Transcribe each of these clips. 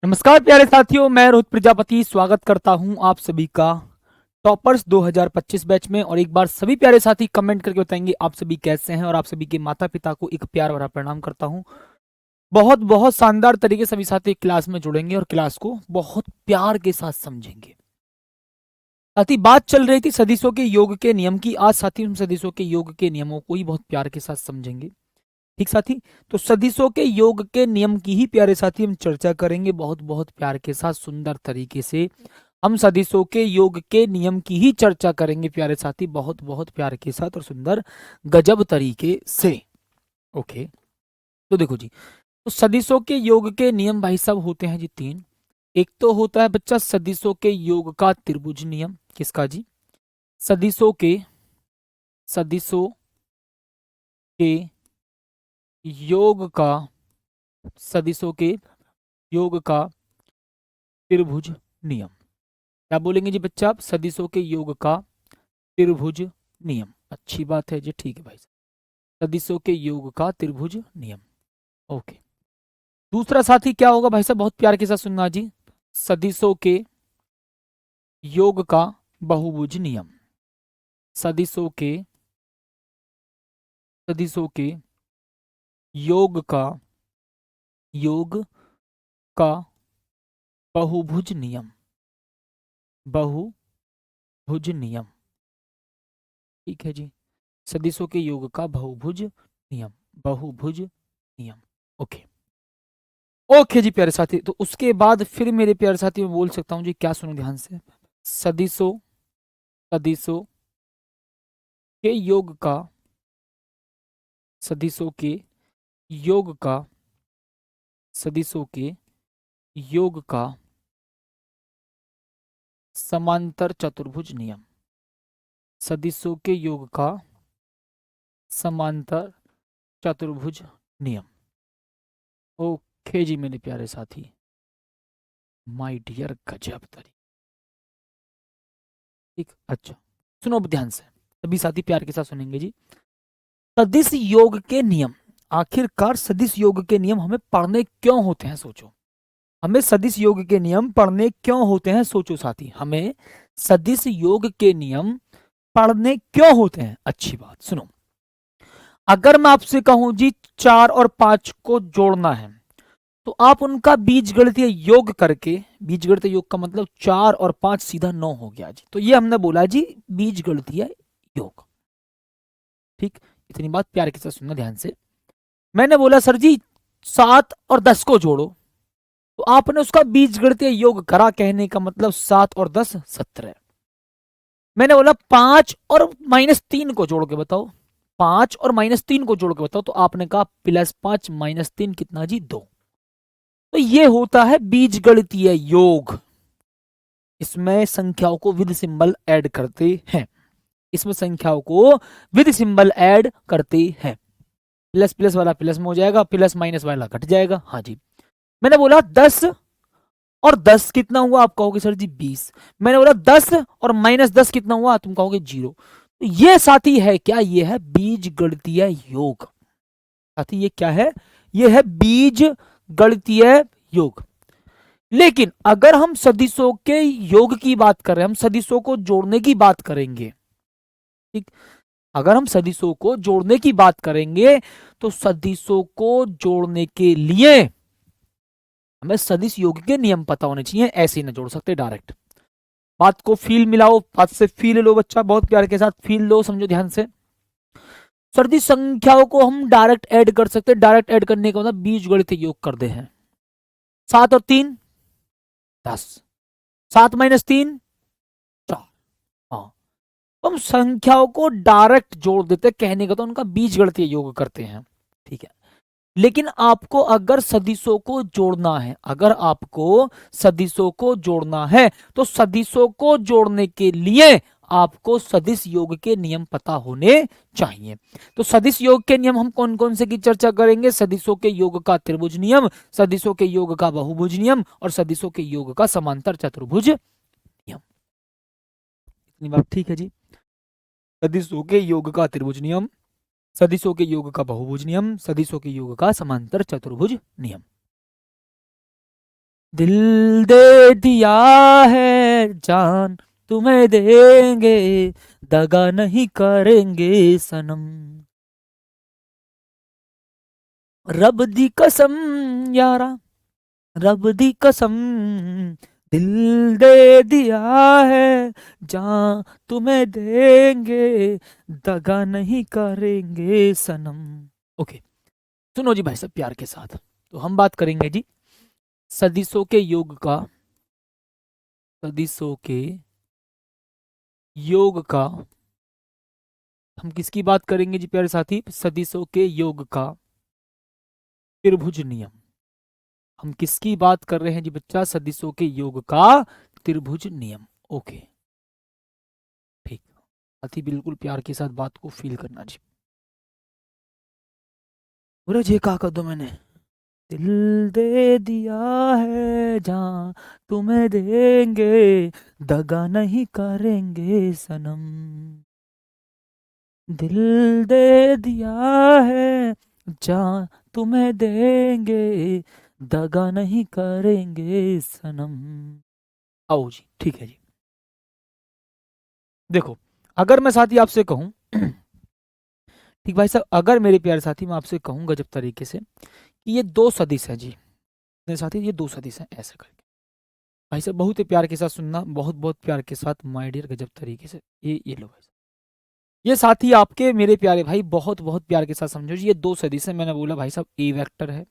नमस्कार प्यारे साथियों, मैं रोहित प्रजापति स्वागत करता हूं आप सभी का टॉपर्स 2025 बैच में। और एक बार सभी प्यारे साथी कमेंट करके बताएंगे आप सभी कैसे हैं, और आप सभी के माता पिता को एक प्यार भरा प्रणाम करता हूं। बहुत बहुत शानदार तरीके से सभी साथी क्लास में जुड़ेंगे और क्लास को बहुत प्यार के साथ समझेंगे। साथी, बात चल रही थी सदिशों के योग के नियम की। आज साथी हम सदिशों के योग के नियमों को ही बहुत प्यार के साथ समझेंगे। ठीक साथी, तो सदिशों के योग के नियम की ही प्यारे साथी हम चर्चा करेंगे बहुत बहुत प्यार के साथ, सुंदर तरीके से। हम सदिशों के योग के नियम की ही चर्चा करेंगे प्यारे साथी, बहुत बहुत प्यार के साथ और सुंदर गजब तरीके से। ओके, तो देखो जी, तो सदिशों के योग के नियम भाई साहब होते हैं जी तीन। एक तो होता है बच्चा सदिशों के योग का त्रिभुज नियम। किसका जी? सदिशों के सदिशों के योग का सदिशों के योग का त्रिभुज नियम। क्या बोलेंगे जी बच्चा आप? सदिशों के योग का त्रिभुज नियम। अच्छी बात है जी, ठीक है भाई साहब, सदिशों के योग का त्रिभुज नियम। ओके, दूसरा साथी क्या होगा भाई साहब? बहुत प्यार के साथ सुनना जी। सदिशों के योग का बहुभुज नियम। सदिशों के सदिशों के योग का बहुभुज नियम। बहुभुज नियम, ठीक है जी। सदिशों के योग का बहुभुज नियम, बहुभुज नियम। ओके, ओके जी प्यारे साथी, तो उसके बाद फिर मेरे प्यारे साथी मैं बोल सकता हूँ जी, क्या सुनो ध्यान से। सदिशों सदिशों के योग का सदिशों के योग का सदिशों के योग का समांतर चतुर्भुज नियम। सदिशों के योग का समांतर चतुर्भुज नियम। ओके जी मेरे प्यारे साथी, माय डियर गजब तरी। ठीक, अच्छा, सुनो अब ध्यान से, सभी साथी प्यार के साथ सुनेंगे जी। सदिश योग के नियम, आखिरकार सदिश योग के नियम हमें पढ़ने क्यों होते हैं? सोचो, हमें सदिश योग के नियम पढ़ने क्यों होते हैं? सोचो साथी, हमें सदिश योग के नियम पढ़ने क्यों होते हैं? अच्छी बात सुनो, अगर मैं आपसे कहूं जी 4 और 5 को जोड़ना है, तो आप उनका बीजगणितीय योग करके, बीजगणितीय योग का मतलब 4 और 5 सीधा 9 हो गया जी, तो ये हमने बोला जी बीजगणितीय योग। ठीक, इतनी बात प्यार के साथ सुनना ध्यान से। मैंने बोला सर जी 7 और 10 को जोड़ो, तो आपने उसका बीजगणितीय योग करा, कहने का मतलब 7 और 10 17। मैंने बोला 5 और -3 को जोड़ के बताओ, 5 और -3 को जोड़ के बताओ, तो आपने कहा +5 - 3 कितना जी? 2। तो ये होता है बीजगणितीय योग। इसमें संख्याओं को विद सिंबल ऐड करते हैं, इसमें संख्याओं को विद सिंबल ऐड करते हैं। प्लस प्लस वाला प्लस में हो जाएगा, प्लस माइनस वाला घट जाएगा। हाँ जी, मैंने बोला 10 और 10 कितना हुआ? आप कहोगे सर जी 20। मैंने बोला 10 और -10 कितना हुआ? तुम कहोगे 0। तो ये साथी है क्या? ये है बीज गणितीय योग। साथी ये क्या है? ये है बीज गणितीय योग। लेकिन अगर हम सदिशों के योग की बात करें, हम सदिशों को जोड़ने की बात करेंगे, ठीक, अगर हम सदिशों को जोड़ने की बात करेंगे, तो सदिशों को जोड़ने के लिए हमें सदिश योग के नियम पता होने चाहिए, ऐसे ही ना जोड़ सकते डायरेक्ट। बात को फील मिलाओ, बात से फील लो बच्चा, बहुत प्यार के साथ फील लो, समझो ध्यान से। सर्दी संख्याओं को हम डायरेक्ट ऐड कर सकते हैं, डायरेक्ट ऐड करने का मतलब बीज गणित योग कर दे हैं। 7 और 3 10, 7 - 3 4। हाँ, तो हम संख्याओं को डायरेक्ट जोड़ देते हैं, कहने का तो उनका बीज गणितीय योग करते हैं। ठीक है, लेकिन आपको अगर सदिशों को जोड़ना है, अगर आपको सदिशों को जोड़ना है, तो सदिशों को जोड़ने के लिए आपको सदिश योग के नियम पता होने चाहिए। तो सदिश योग के नियम हम कौन कौन से की चर्चा करेंगे? सदिशों के योग का त्रिभुज नियम, सदिशों के योग का बहुभुज नियम, और सदिशों के योग का समांतर चतुर्भुज नियम। इतनी बात ठीक है जी। सदिशों के योग का त्रिभुज नियम, सदिशों के योग का बहुभुज नियम, सदिशों के योग का समांतर चतुर्भुज नियम। दिल दे दिया है जान तुम्हें देंगे, दगा नहीं करेंगे सनम। रब दी कसम यारा, रब दी कसम, दिल दे दिया है जान तुम्हें देंगे, दगा नहीं करेंगे सनम। ओके, सुनो जी भाई साहब प्यार के साथ, तो हम बात करेंगे जी सदिशों के योग का, सदिशों के योग का। हम किसकी बात करेंगे जी प्यारे साथी? सदिशों के योग का त्रिभुज नियम। हम किसकी बात कर रहे हैं जी बच्चा? सदिशों के योग का त्रिभुज नियम। ओके ठीक, साथी बिल्कुल प्यार के साथ बात को फील करना जी। पूरा जे कहा कर दो मैंने, दिल दे दिया है जहां तुम्हें देंगे, दगा नहीं करेंगे सनम। दिल दे दिया है जहां तुम्हें देंगे, दगा नहीं करेंगे सनम। आओ जी, ठीक है जी। देखो, अगर मैं साथी आपसे कहूं ठीक भाई साहब, अगर मेरे प्यारे साथी मैं आपसे कहूंगा जब तरीके से कि ये दो सदिश है जी मेरे साथी, ये दो सदिश है ऐसे करके, भाई साहब बहुत ही प्यार के साथ सुनना, बहुत बहुत प्यार के साथ माय डियर गजब तरीके से। ये लो भाई साहब, ये साथी आपके मेरे प्यारे भाई बहुत बहुत प्यार के साथ समझो जी, ये दो सदिश है। मैंने बोला भाई साहब ए वेक्टर है,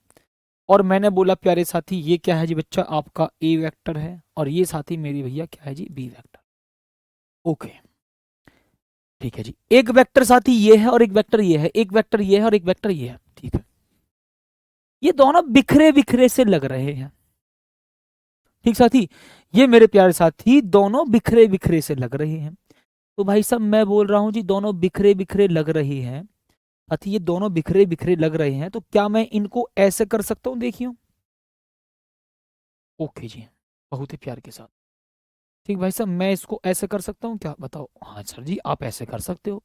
और मैंने बोला प्यारे साथी ये क्या है जी बच्चा? आपका ए वेक्टर है, और ये साथी मेरी भैया क्या है जी? B vector. ओके ठीक है जी, एक वेक्टर साथी ये है और एक वेक्टर ये है, एक वेक्टर ये है और एक वेक्टर ये है, ठीक है। ये दोनों बिखरे बिखरे से लग रहे हैं, ठीक साथी, ये मेरे प्यारे साथी दोनों बिखरे बिखरे से लग रहे हैं। तो भाई साहब मैं बोल रहा हूं जी दोनों बिखरे बिखरे लग रही हैं, साथी ये दोनों बिखरे बिखरे लग रहे हैं, तो क्या मैं इनको ऐसे कर सकता हूं? देखियो, ओके जी, बहुत ही प्यार के साथ। ठीक भाई साहब, मैं इसको ऐसे कर सकता हूँ क्या? बताओ। हाँ सर जी, आप ऐसे कर सकते हो।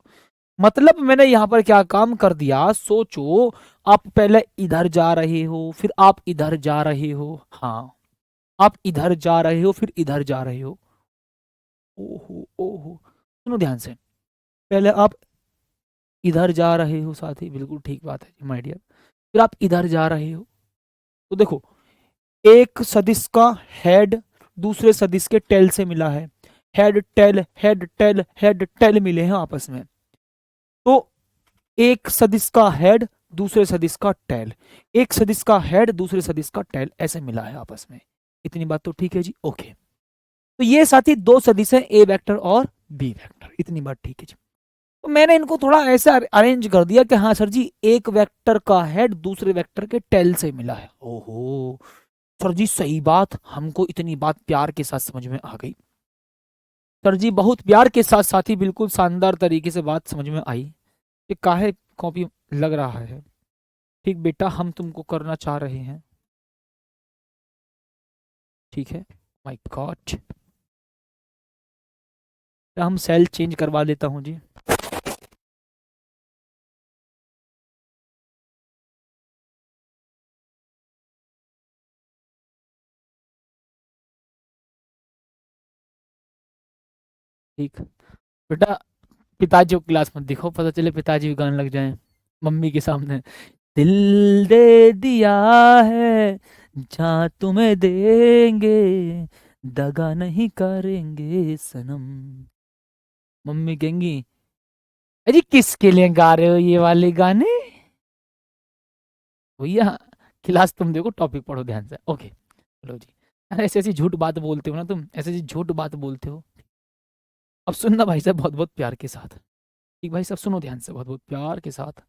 मतलब मैंने यहाँ पर क्या काम कर दिया? सोचो, आप पहले इधर जा रहे हो, फिर आप इधर जा रहे हो, हाँ आप इधर जा रहे हो, फिर इधर जा रहे हो। ओहो ओहो, सुनो ध्यान से, पहले आप इधर जा रहे हो साथी, बिल्कुल ठीक बात है माय डियर, फिर आप इधर जा रहे हो। तो देखो, एक सदिश का हेड दूसरे सदिश के टेल से मिला है, head tail head tail head tail मिले हैं आपस में। तो एक सदिश का हेड दूसरे सदिश का टेल, एक सदिश का हेड दूसरे सदिश का टेल, ऐसे मिला है आपस में। इतनी बात तो ठीक है जी, ओके। तो ये साथी दो सदिश है, ए वेक्टर और बी वेक्टर, इतनी बात ठीक है जी। तो मैंने इनको थोड़ा ऐसे अरेंज कर दिया कि हाँ सर जी, एक वेक्टर का हेड दूसरे वेक्टर के टेल से मिला है। ओहो सर जी, सही बात, हमको इतनी बात प्यार के साथ समझ में आ गई। सर जी बहुत प्यार के साथ साथी, बिल्कुल शानदार तरीके से बात समझ में आई कि काहे कॉपी लग रहा है। ठीक बेटा, हम तुमको करना चाह रहे हैं, ठीक है। माय गॉड, हम सेल चेंज करवा लेता हूँ जी। ठीक बेटा, पिताजी को क्लास मत दिखो, पता चले पिताजी भी गाने लग जाएं मम्मी के सामने। दिल दे दिया है जहाँ तुम्हें देंगे, दगा नहीं करेंगे सनम। मम्मी कहेंगी अजी किसके लिए गा रहे हो ये वाले गाने? भैया क्लास तुम देखो, टॉपिक पढ़ो ध्यान से। ओके चलो जी, अरे ऐसी ऐसी झूठ बात बोलते हो ना तुम, ऐसी ऐसी झूठ बात बोलते हो। अब सुनना भाई साहब बहुत बहुत प्यार के साथ, ठीक भाई साहब सुनो ध्यान से बहुत बहुत प्यार के साथ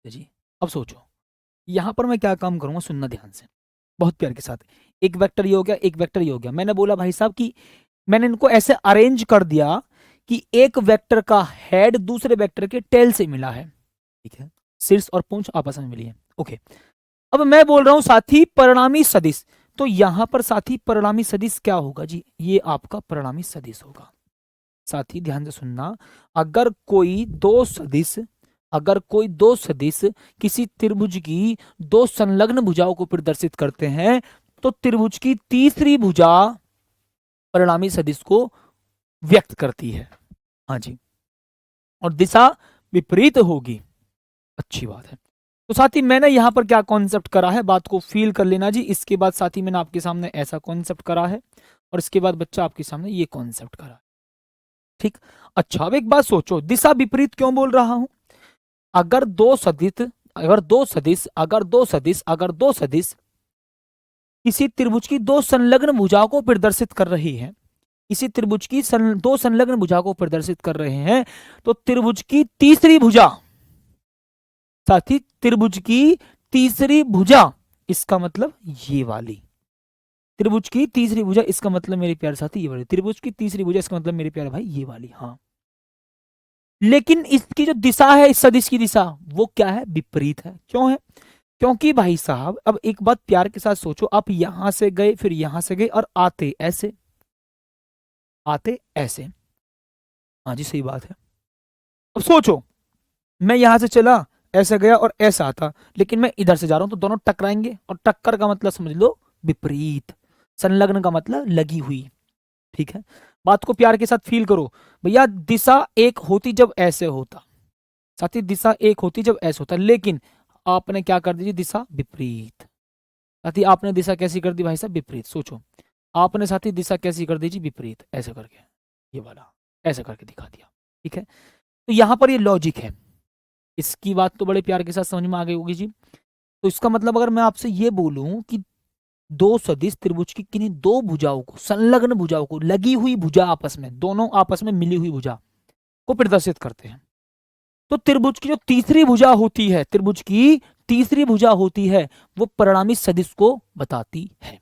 जी। अब सोचो, यहाँ पर मैं क्या काम करूंगा, सुनना ध्यान से बहुत प्यार के साथ। एक वेक्टर ये हो गया, एक वेक्टर ये हो गया। मैंने बोला भाई साहब कि मैंने इनको ऐसे अरेंज कर दिया कि एक वेक्टर का हेड दूसरे वेक्टर के टेल से मिला है, ठीक है, शीर्ष और पूंछ आपस में मिली है। ओके, अब मैं बोल रहा हूं साथी परिणामी सदिश, तो यहां पर साथी परिणामी सदिश क्या होगा जी? ये आपका परिणामी सदिश होगा। साथी ध्यान से सुनना, अगर कोई दो सदिश अगर कोई दो सदिश किसी त्रिभुज की दो संलग्न भुजाओं को प्रदर्शित करते हैं तो त्रिभुज की तीसरी भुजा परिणामी सदिश को व्यक्त करती है। हाँ जी, और दिशा विपरीत होगी। अच्छी बात है। तो साथी मैंने यहां पर क्या कॉन्सेप्ट करा है, बात को फील कर लेना जी। इसके बाद साथी मैंने आपके सामने ऐसा कॉन्सेप्ट करा है और इसके बाद बच्चा आपके सामने ये कॉन्सेप्ट करा है। ठीक, अच्छा अब एक बात सोचो, दिशा विपरीत क्यों बोल रहा हूं? अगर दो सदिश किसी त्रिभुज की दो संलग्न भुजाओं को प्रदर्शित कर रही है, किसी त्रिभुज की दो संलग्न भुजा को प्रदर्शित कर रहे हैं, तो त्रिभुज की तीसरी भुजा, साथी त्रिभुज की तीसरी भुजा, इसका मतलब ये वाली त्रिभुज की तीसरी भुजा, इसका मतलब मेरे प्यारे साथी ये वाली त्रिभुज की तीसरी भुजा, इसका मतलब मेरे प्यारे भाई ये वाली। हाँ, लेकिन इसकी जो दिशा है, इस सदिश की दिशा, वो क्या है? विपरीत है। क्यों है? क्योंकि भाई साहब अब एक बात प्यार के साथ सोचो, आप यहां से गए, फिर यहां से गए और आते ऐसे, आते ऐसे। हाँ जी, सही बात है। अब सोचो, मैं यहां से चला, ऐसे गया और ऐसा आता, लेकिन मैं इधर से जा रहा हूं, तो दोनों टकराएंगे, और टक्कर का मतलब समझ लो विपरीत, संलग्न का मतलब लगी हुई। ठीक है, बात को प्यार के साथ फील करो भैया। दिशा एक होती जब ऐसे होता, साथी दिशा एक होती जब ऐसे होता, लेकिन आपने क्या कर दी? दिशा विपरीत। साथी आपने दिशा कैसी कर दी भाई साहब? विपरीत। सोचो, आपने साथी दिशा कैसी कर दी जी? विपरीत। ऐसे करके, ये वाला ऐसे करके दिखा दिया। ठीक है, तो यहां पर ये लॉजिक है। इसकी बात तो बड़े प्यार के साथ समझ में आ गई होगी जी। तो इसका मतलब अगर मैं आपसे ये बोलूं कि दो सदिश त्रिभुज की किन्हीं दो भुजाओं को, संलग्न भुजाओं को, लगी हुई भुजा, आपस में दोनों आपस में मिली हुई भुजा को प्रदर्शित करते हैं, तो त्रिभुज की जो तीसरी भुजा होती है, त्रिभुज की तीसरी भुजा होती है, वो परिणामी सदिश को बताती है।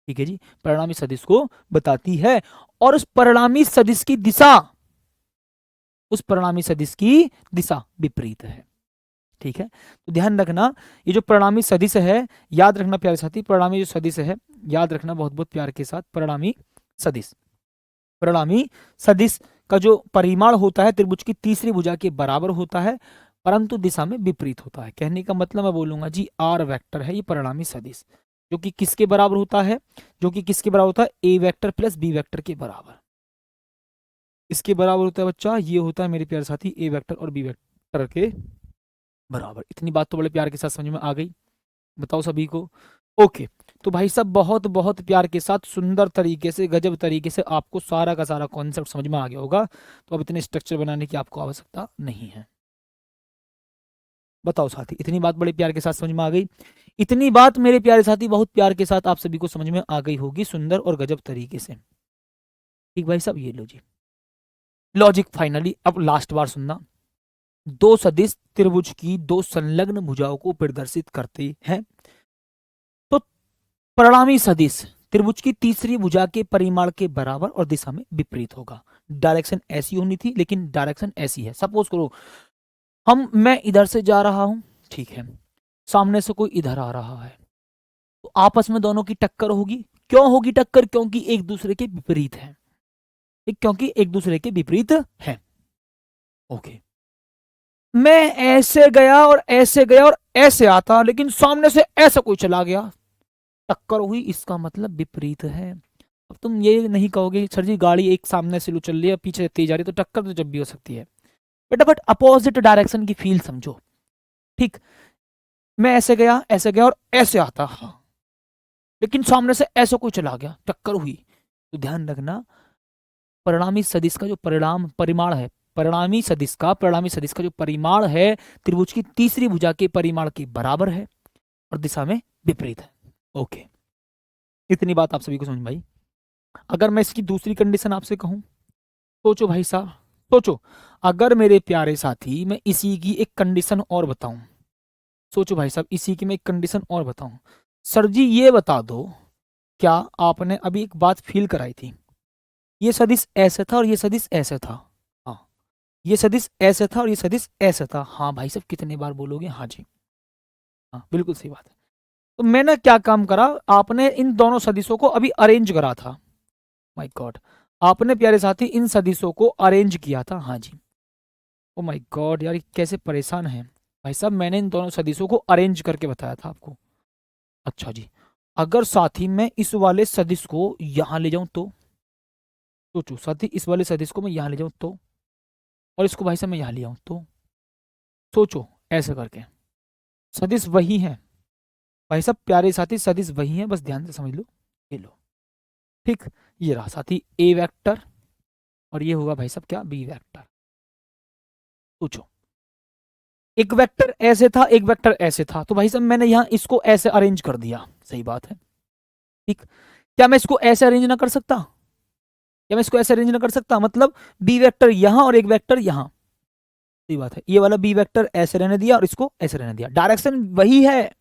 ठीक है जी, परिणामी सदिश को बताती है, और उस परिणामी सदिश की दिशा, उस परिणामी सदिश की दिशा विपरीत है। ठीक है, तो ध्यान रखना, ये जो परिणामी सदिश है, याद रखना प्यारे साथी, परिणामी जो सदिश है, याद रखना बहुत बहुत प्यार के साथ, परिणामी सदिश, परिणामी सदिश का जो परिमाण होता है त्रिभुज की तीसरी भुजा के बराबर होता है, परंतु दिशा में विपरीत होता है। कहने का मतलब मैं बोलूंगा जी, आर वेक्टर है ये परिणामी सदिश, जो कि किसके बराबर होता है? जो कि किसके बराबर होता है? ए वेक्टर प्लस बी वेक्टर के बराबर। इसके बराबर होता है बच्चा, ये होता है मेरे प्यारे साथी ए वेक्टर और बी वेक्टर के बराबर। इतनी बात तो बड़े प्यार के साथ समझ में आ गई, बताओ सभी को? ओके, तो भाई साहब बहुत बहुत प्यार के साथ, सुंदर तरीके से, गजब तरीके से आपको सारा का सारा कॉन्सेप्ट समझ में आ गया होगा। तो अब इतने स्ट्रक्चर बनाने की आपको आवश्यकता नहीं है। बताओ साथी, इतनी बात बड़े प्यार के साथ समझ में आ गई? इतनी बात मेरे प्यारे साथी बहुत प्यार के साथ आप सभी को समझ में आ गई होगी, सुंदर और गजब तरीके से। ठीक भाई साहब, ये लो जी लॉजिक फाइनली। अब लास्ट बार सुनना, दो सदिश त्रिभुज की दो संलग्न भुजाओं को प्रदर्शित करते हैं, तो परिणामी सदिश त्रिभुज की तीसरी भुजा के परिमाण के बराबर और दिशा में विपरीत होगा। डायरेक्शन ऐसी होनी थी, लेकिन डायरेक्शन ऐसी है। सपोज करो मैं इधर से जा रहा हूं, ठीक है, सामने से कोई इधर आ रहा है, तो आपस में दोनों की टक्कर होगी। क्यों होगी टक्कर? क्योंकि एक दूसरे के विपरीत है, क्योंकि एक दूसरे के विपरीत है। ओके, मैं ऐसे गया और ऐसे गया और ऐसे आता, लेकिन सामने से ऐसा कोई चला गया, टक्कर हुई, इसका मतलब विपरीत है। अब तुम ये नहीं कहोगे सर जी गाड़ी एक सामने से चल रही है, पीछे तेज आ रही है, तो टक्कर तो जब भी हो सकती है बेटा, बट अपोजिट डायरेक्शन की फील समझो। ठीक, मैं ऐसे गया और ऐसे आता, हाँ, लेकिन सामने से ऐसा कोई चला गया, टक्कर हुई। तो ध्यान रखना, परिणामी सदिश का जो परिमाण है, परिणामी सदिश का जो परिमाण है त्रिभुज की तीसरी भुजा के परिमाण के बराबर है और दिशा में विपरीत है। ओके, इतनी बात आप सभी को समझ में आई? अगर मैं इसकी दूसरी कंडीशन आपसे कहूं, सोचो भाई साहब, सोचो, अगर मेरे प्यारे साथी मैं इसी की एक कंडीशन और बताऊं, सोचो भाई साहब, इसी की मैं एक कंडीशन और बताऊं, सर जी ये बता दो, क्या आपने अभी एक बात फील कराई थी, ये सदिश ऐसे था और ये सदिश ऐसे था, हाँ, ये सदिश ऐसे था और ये सदिश ऐसे था। हाँ भाई साहब, कितने बार बोलोगे? हाँ जी, हाँ बिल्कुल सही बात है। तो मैंने क्या काम करा, आपने इन दोनों सदिशों को अभी अरेंज करा था। माय गॉड, आपने प्यारे साथी इन सदिशों को अरेंज किया था। हाँ जी, ओ माय गॉड यार, ये कैसे परेशान हैं भाई साहब। मैंने इन दोनों सदिशों को अरेंज करके बताया था आपको। अच्छा जी, अगर साथी मैं इस वाले सदिश को यहां ले जाऊं तो, सोचो साथी, इस वाले सदिश को मैं यहां ले जाऊं तो, और इसको भाई साहब मैं यहां ले आऊं तो, सोचो ऐसे करके। सदिश वही है भाई साहब, प्यारे साथी, सदिश वही है, बस ध्यान से समझ लो। ये लो, ठीक। ये रहा साथी ए वेक्टर, और ये होगा भाई साहब क्या, बी वेक्टर। सोचो, एक वेक्टर ऐसे था, एक वेक्टर ऐसे था, तो भाई साहब मैंने यहां इसको ऐसे अरेंज कर दिया, सही बात है, ठीक। क्या मैं इसको ऐसे अरेंज ना कर सकता? क्या मैं इसको ऐसे अरेंज ना कर सकता? मतलब बी वेक्टर यहां और एक वेक्टर यहां, सही बात है। ये वाला बी वेक्टर ऐसे रहने दिया और इसको ऐसे रहने दिया, डायरेक्शन वही है,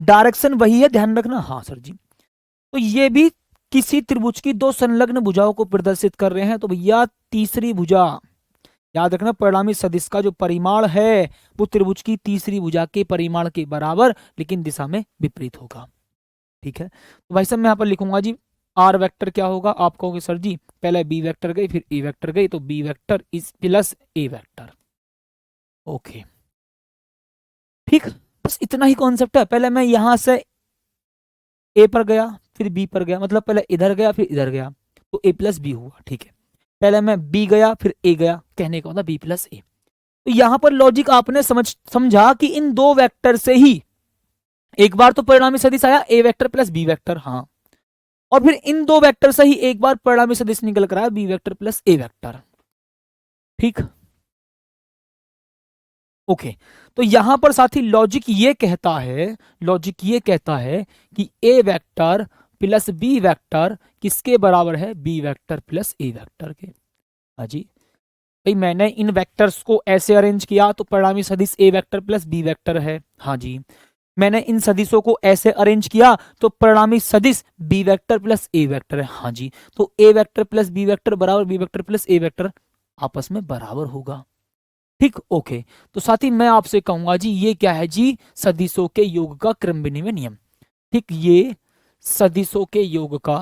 डायरेक्शन वही है, ध्यान रखना। हाँ सर जी। तो ये भी किसी त्रिभुज की दो संलग्न भुजाओं को प्रदर्शित कर रहे हैं, तो भैया तीसरी भुजा, याद रखना, परिणामी सदिश का जो परिमाण है वो त्रिभुज की तीसरी भुजा के परिमाण के बराबर, लेकिन दिशा में विपरीत होगा, ठीक है। तो भाई साहब मैं यहाँ पर लिखूंगा जी, आर वेक्टर क्या होगा? आप कहोगे सर जी पहले बी वेक्टर गई फिर ए वेक्टर गई, तो B vector is plus A vector. Okay, ठीक। बस इतना ही कॉन्सेप्ट है। पहले मैं यहां से ए पर गया फिर बी पर गया, मतलब पहले इधर गया फिर इधर गया, तो ए प्लस बी हुआ, ठीक है। पहले मैं बी गया फिर ए गया, कहने का मतलब बी प्लस ए। तो यहां पर लॉजिक आपने समझा कि इन दो वेक्टर से ही एक बार तो परिणामी सदिश आया ए वेक्टर प्लस बी वेक्टर, हाँ, और फिर इन दो वेक्टर से ही एक बार परिणामी सदिश निकल कर आया B vector plus A vector, ठीक। ओके, तो यहां पर साथी लॉजिक ये कहता है, लॉजिक ये कहता है कि ए वेक्टर प्लस बी वेक्टर किसके बराबर है? B vector plus A vector के। हाँ जी, भाई मैंने इन वेक्टर्स को ऐसे अरेंज किया तो परिणामी सदिश ए वेक्टर प्लस बी वेक्टर है। हाँ जी, मैंने इन सदिशों को ऐसे अरेंज किया तो परिणामी सदिश B vector plus A vector है। हाँ जी, तो A vector plus B vector बराबर B vector plus A vector आपस में बराबर होगा, ठीक। ओके, तो साथ ही मैं आपसे कहूंगा जी, ये क्या है जी? सदिशों के योग का क्रम विनिमय नियम, ठीक। ये सदिशों के योग का,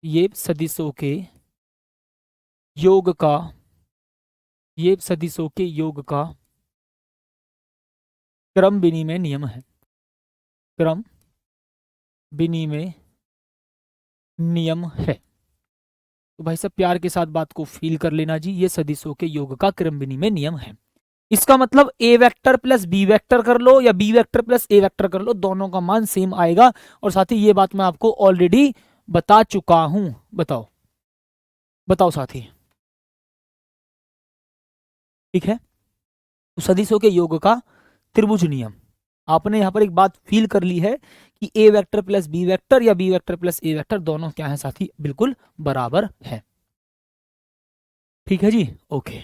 ये सदिशों के योग का, ये सदिशों के योग का क्रम विनिमय नियम है, क्रम विनिमय नियम है। तो भाई साहब प्यार के साथ बात को फील कर लेना जी, ये सदिशों के योग का क्रम विनिमय नियम है। इसका मतलब ए वेक्टर प्लस बी वेक्टर कर लो या B vector plus A vector कर लो, दोनों का मान सेम आएगा। और साथ ही ये बात मैं आपको ऑलरेडी बता चुका हूं। बताओ बताओ साथी, ठीक है। तो सदिशों के योग का त्रिभुज नियम, आपने यहां पर एक बात फील कर ली है कि ए वेक्टर प्लस बी वेक्टर या B vector plus A vector दोनों क्या है साथी? बिल्कुल बराबर है, ठीक है जी। ओके,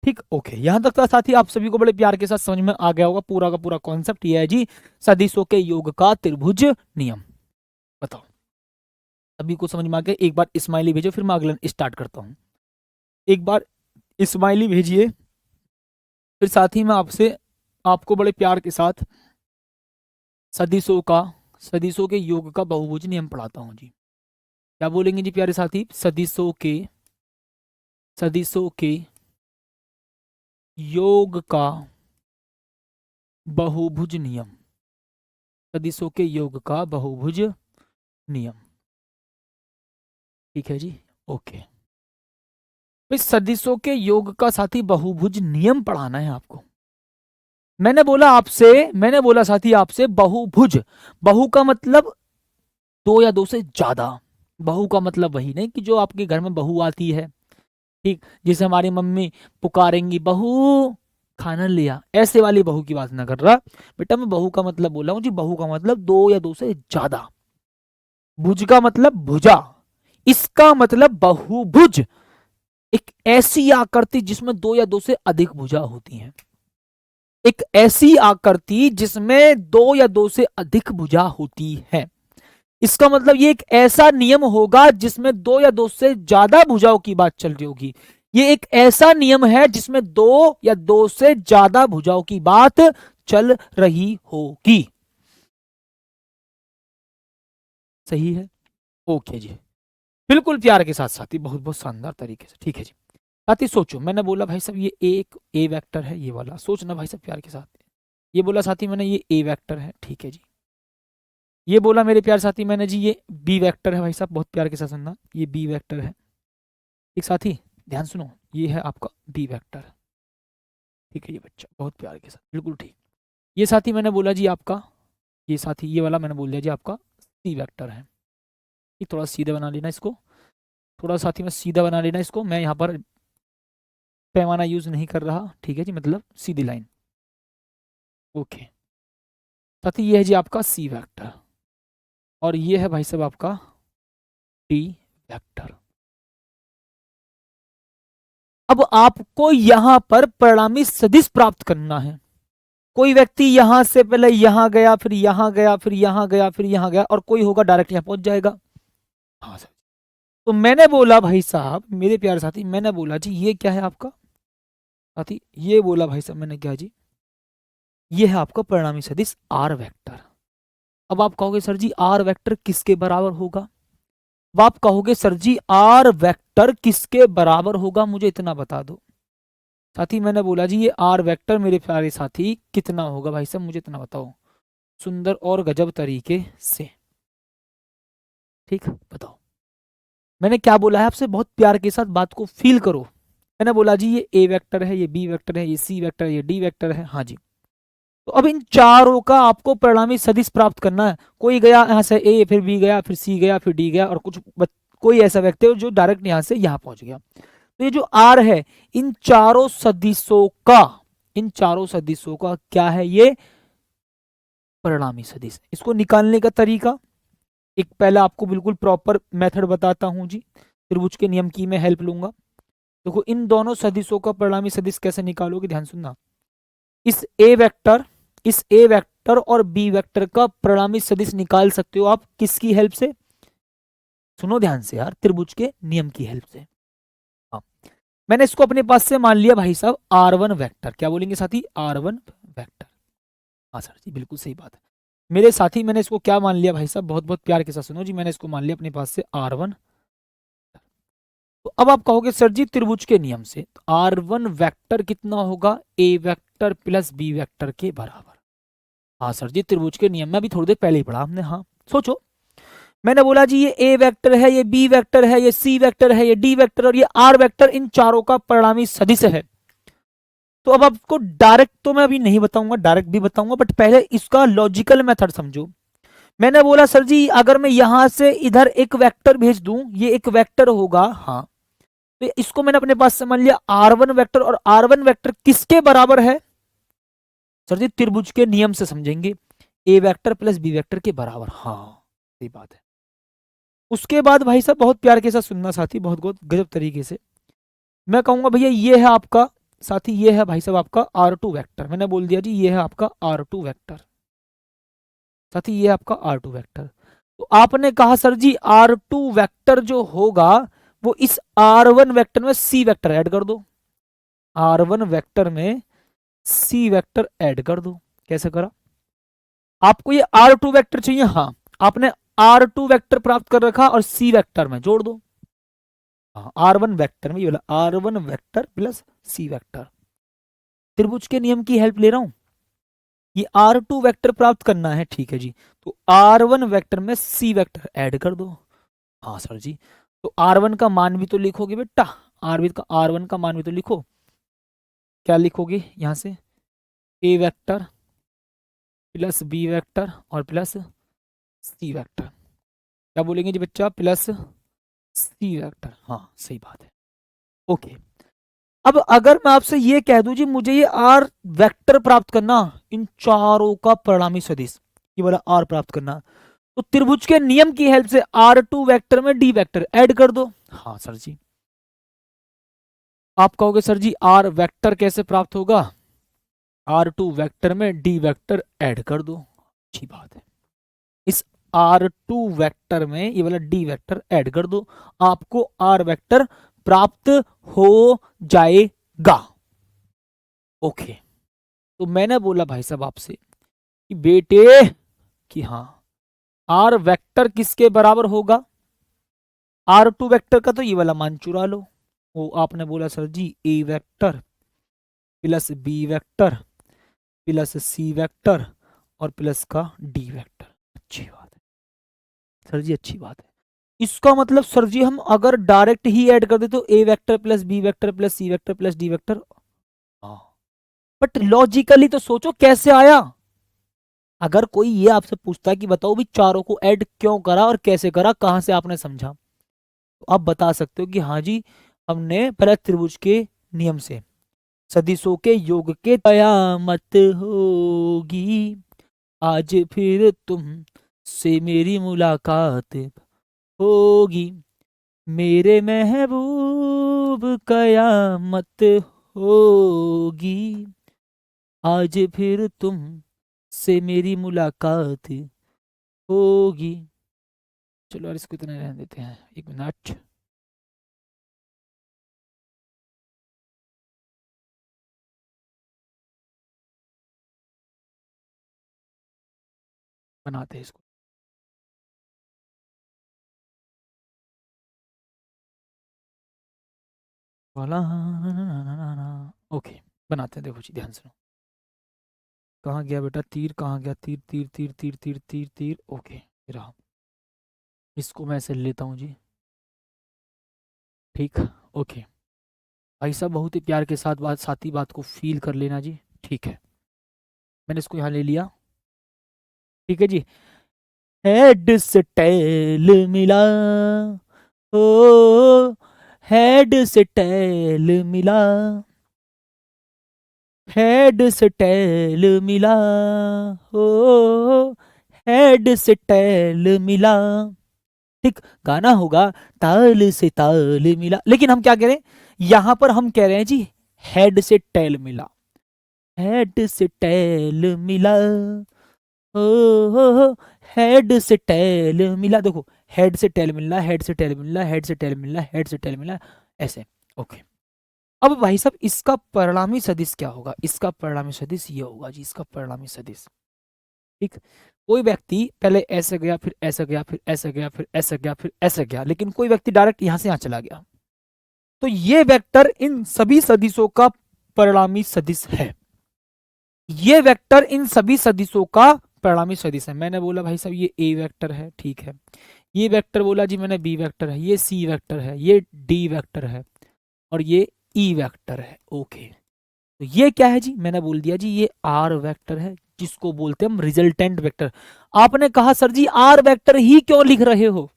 ठीक। ओके, यहां तक तो साथी आप सभी को बड़े प्यार के साथ समझ में आ गया होगा, पूरा का पूरा कॉन्सेप्ट ये है जी, सदिशों के योग का त्रिभुज नियम। बताओ सभी को समझ में आ गया? एक बार स्माइली भेजो, फिर मैं अगला स्टार्ट करता हूं। एक बार स्माइली भेजिए, फिर साथ ही मैं आपसे, आपको बड़े प्यार के साथ सदिशों का, सदिशों के योग का बहुभुज नियम पढ़ाता हूं जी। क्या बोलेंगे जी प्यारे साथी? सदिशों के, सदिशों के योग का बहुभुज नियम, सदिशों के योग का बहुभुज नियम, ठीक है जी। ओके, भाई सदिशों के योग का साथी बहुभुज नियम पढ़ाना है आपको। मैंने बोला आपसे, मैंने बोला साथी आपसे बहुभुज, बहु का मतलब दो या दो से ज्यादा, बहू का मतलब वही नहीं कि जो आपके घर में बहू आती है, ठीक, जिसे हमारी मम्मी पुकारेंगी बहू खाना लिया, ऐसे वाली बहू की बात ना कर रहा बेटा, मैं बहू का मतलब बोला हूं जी। बहू का मतलब दो या दो से ज्यादा, भुज का मतलब भुजा, इसका मतलब बहुभुज, एक ऐसी आकृति जिसमें दो या दो से अधिक भुजा होती हैं, एक ऐसी आकृति जिसमें दो या दो से अधिक भुजा होती है। इसका मतलब ये एक ऐसा नियम होगा जिसमें दो या दो से ज्यादा भुजाओं की बात चल रही होगी। ये एक ऐसा नियम है जिसमें दो या दो से ज्यादा भुजाओं की बात चल रही होगी, सही है। ओके जी, बिल्कुल प्यार के साथ साथी, बहुत बहुत शानदार तरीके से, ठीक है जी। साथी सोचो, मैंने बोला भाई साहब ये एक ए वेक्टर है, ये वाला सोचना भाई साहब प्यार के साथ। ये बोला साथी मैंने ये ए वेक्टर है, ठीक है जी। ये बोला मेरे प्यार साथी मैंने जी ये बी वेक्टर है, भाई साहब बहुत प्यार के साथ सुनना, ये बी वेक्टर है। ठीक साथी ध्यान सुनो, ये है आपका बी वेक्टर, ठीक है ये बच्चा बहुत प्यार के साथ, बिल्कुल ठीक। ये साथी मैंने बोला जी आपका, ये साथी ये वाला मैंने बोल दिया जी आपका सी वेक्टर है। ये थोड़ा सीधा बना लेना इसको, थोड़ा साथी में सीधा बना लेना इसको, मैं यहाँ पर पैमाना यूज नहीं कर रहा, ठीक है जी, मतलब सीधी लाइन। ओके साथी ये है जी आपका सी वेक्टर, और ये है भाई साहब आपका डी वेक्टर। अब आपको यहां पर परिणामी सदिश प्राप्त करना है। कोई व्यक्ति यहां से पहले यहां गया, फिर यहां गया, फिर यहां गया, फिर यहां गया, और कोई होगा डायरेक्ट यहां पहुंच जाएगा। हाँ सर, तो मैंने बोला भाई साहब मेरे प्यारे साथी, मैंने बोला जी ये क्या है आपका साथी, ये बोला भाई साहब मैंने क्या जी, ये है आपका परिणामी सदिश आर वेक्टर। अब आप कहोगे सर जी आर वेक्टर किसके बराबर होगा, अब आप कहोगे सर जी आर वेक्टर किसके बराबर होगा, मुझे इतना बता दो साथी। मैंने बोला जी ये आर वेक्टर मेरे प्यारे साथी कितना होगा भाई साहब, मुझे इतना बताओ सुंदर और गजब तरीके से। ठीक बताओ, मैंने क्या बोला है आपसे, बहुत प्यार के साथ बात को फील करो। मैंने बोला जी ये ए वेक्टर है, ये बी वेक्टर है, ये सी वेक्टर है, ये डी वेक्टर है। हाँ जी, तो अब इन चारों का आपको परिणामी सदिश प्राप्त करना है। कोई गया यहाँ से ए, फिर बी गया, फिर सी गया, फिर डी गया, और कोई ऐसा व्यक्ति है जो डायरेक्ट यहाँ से यहाँ पहुंच गया। तो ये जो आर है, इन चारों सदिशों का, इन चारों सदिशों का क्या है, ये परिणामी सदिश। इसको निकालने का तरीका एक पहला आपको बिल्कुल प्रॉपर मेथड बताता हूं जी, त्रिभुज के नियम की मैं हेल्प लूंगा। देखो इन दोनों सदिशों का परिणामी सदिश कैसे निकालोगे, ध्यान सुनना। इस ए वेक्टर और बी वेक्टर का परिणामी सदिश निकाल सकते हो आप किसकी हेल्प से, सुनो ध्यान से यार, त्रिभुज के नियम की हेल्प से। हाँ, मैंने इसको अपने पास से मान लिया भाई साहब R1 वेक्टर, क्या बोलेंगे साथी, R1 वेक्टर। हाँ सर जी बिल्कुल सही बात है मेरे साथी, मैंने इसको क्या मान लिया भाई साहब, बहुत बहुत प्यार के साथ सुनो जी, मैंने इसको मान लिया अपने पास से R1। तो अब आप कहोगे सर जी त्रिभुज के नियम से R1 वेक्टर कितना होगा, ए वेक्टर प्लस बी वेक्टर के बराबर। हाँ सर जी त्रिभुज के नियम में अभी थोड़ी देर पहले ही पढ़ा हमने। हाँ सोचो, मैंने बोला जी ये ए वेक्टर है, ये बी वेक्टर है, ये सी वेक्टर है, ये डी वेक्टर और ये आर वेक्टर, इन चारों का परिणामी सदिश है। तो अब आपको डायरेक्ट तो मैं अभी नहीं बताऊंगा, डायरेक्ट भी बताऊंगा, बट पहले इसका लॉजिकल मेथड समझो। मैंने बोला सर जी अगर मैं यहां से इधर एक वेक्टर भेज दूं, ये एक वेक्टर होगा, हाँ, तो इसको मैंने अपने पास से मान लिया R1 वेक्टर, और R1 वेक्टर किसके बराबर है सर जी, त्रिभुज के नियम से समझेंगे, ए वेक्टर प्लस बी वेक्टर के बराबर। हाँ सही बात है। उसके बाद भाई साहब बहुत प्यार के साथ सुनना साथी, बहुत बहुत गजब तरीके से मैं कहूंगा भैया ये है आपका साथी, ये है भाई साहब आपका R2 वेक्टर। मैंने बोल दिया जी ये है आपका R2 वेक्टर साथी, ये है आपका R2 वेक्टर। तो आपने कहा सर जी R2 वेक्टर जो होगा वो इस R1 वेक्टर में C वेक्टर ऐड कर दो, R1 वेक्टर में C वेक्टर ऐड कर दो। कैसे करा, आपको ये R2 वेक्टर चाहिए, हाँ, आपने R2 वेक्टर प्राप्त कर रखा और C वेक्टर में जोड़ दो। हाँ R1 वेक्टर में ये बोला R1 vector plus C vector, त्रिभुज के नियम की हेल्प ले रहा हूं, ये R2 वेक्टर प्राप्त करना है, ठीक है जी। तो R1 वेक्टर में C वेक्टर ऐड कर दो। हाँ सर जी, तो R1 का मान भी तो लिखोगे बेटा, R1 का मान भी तो लिखो, क्या लिखोगे यहां से, ए वेक्टर प्लस बी वेक्टर और प्लस सी वेक्टर, क्या बोलेंगे जी बच्चा, प्लस सी वेक्टर। हाँ सही बात है। ओके, अब अगर मैं आपसे ये कह दूं जी मुझे ये आर वेक्टर प्राप्त करना, इन चारों का परिणामी सदिश ये वाला आर प्राप्त करना, तो त्रिभुज के नियम की हेल्प से R2 वेक्टर में डी वेक्टर ऐड कर दो। हाँ सर जी, आप कहोगे सर जी आर वेक्टर कैसे प्राप्त होगा, R2 वेक्टर में डी वेक्टर ऐड कर दो। अच्छी बात है, इस R2 वेक्टर में ये वाला डी वेक्टर ऐड कर दो, आपको आर वेक्टर प्राप्त हो जाएगा। ओके, तो मैंने बोला भाई साहब आपसे कि बेटे कि हाँ आर वेक्टर किसके बराबर होगा, R2 वेक्टर का तो ये वाला मान चुरा लो, वो आपने बोला sir ji A vector plus B vector plus C vector और प्लस का डी वेक्टर। अच्छी बात है सर जी, अच्छी बात है। इसका मतलब सर जी हम अगर डायरेक्ट ही ऐड कर दे तो A vector plus B vector plus C vector plus D vector. हाँ, बट लॉजिकली तो सोचो कैसे आया। अगर कोई ये आपसे पूछता है कि बताओ भी चारों को ऐड क्यों करा और कैसे करा, कहां से आपने समझा, तो आप बता सकते हो कि हाँ जी हमने पहले त्रिभुज के नियम से, सदिशों के योग के, कयामत होगी आज फिर तुम से मेरी मुलाकात होगी मेरे महबूब, कयामत होगी आज फिर तुम से मेरी मुलाकात होगी। चलो यार इसको इतना रहने देते हैं, 1 मिनट। बनाते हैं इसको वाला। ओके बनाते हैं, देखो जी ध्यान से। कहाँ गया बेटा तीर, कहाँ गया तीर, तीर तीर तीर तीर तीर तीर, ओके ये रहा। इसको मैं ऐसे लेता हूँ जी, ठीक, ओके। भाई साहब बहुत ही प्यार के साथ बात, साथी बात को फील कर लेना जी, ठीक है। मैंने इसको यहाँ ले लिया, ठीक है जी। हेड से टेल मिला, ओ हेड से टेल मिला, हेड से टेल मिला, ओ हेड से टेल मिला। ठीक, गाना होगा ताल से ताल मिला, लेकिन हम क्या कह रहे हैं यहां पर, हम कह रहे हैं जी हेड से टेल मिला, हेड से टेल मिला, ओ हेड से टेल मिला। देखो हेड से टेल मिलना, हेड से टेल मिलना, हेड से टेल मिलना, हेड से टेल मिलना, ऐसे, ओके। अब भाई साहब इसका परिणामी सदिश क्या होगा, इसका परिणामी सदिश ये होगा जी, इसका परिणामी सदिश, ठीक। कोई व्यक्ति पहले ऐसे गया, फिर ऐसे गया, फिर ऐसे गया, फिर ऐसे गया, फिर ऐसे गया, लेकिन कोई व्यक्ति डायरेक्ट यहां से यहां चला गया, तो ये वेक्टर इन सभी सदिशों का परिणामी सदिश है। ये वेक्टर इन सभी सदिशों का परिणामी सदिश है। मैंने बोला भाई साहब ये ए वेक्टर है, ठीक है। ये वेक्टर बोला जी मैंने बी वेक्टर है, ये सी वेक्टर है, ये डी वेक्टर है और ये ई वेक्टर है, ओके। तो ये क्या है जी, मैंने बोल दिया जी ये आर वेक्टर है, जिसको बोलते हैं हम रिजल्टेंट वेक्टर। आपने कहा सर जी आर वेक्टर ही क्यों लिख रहे हो,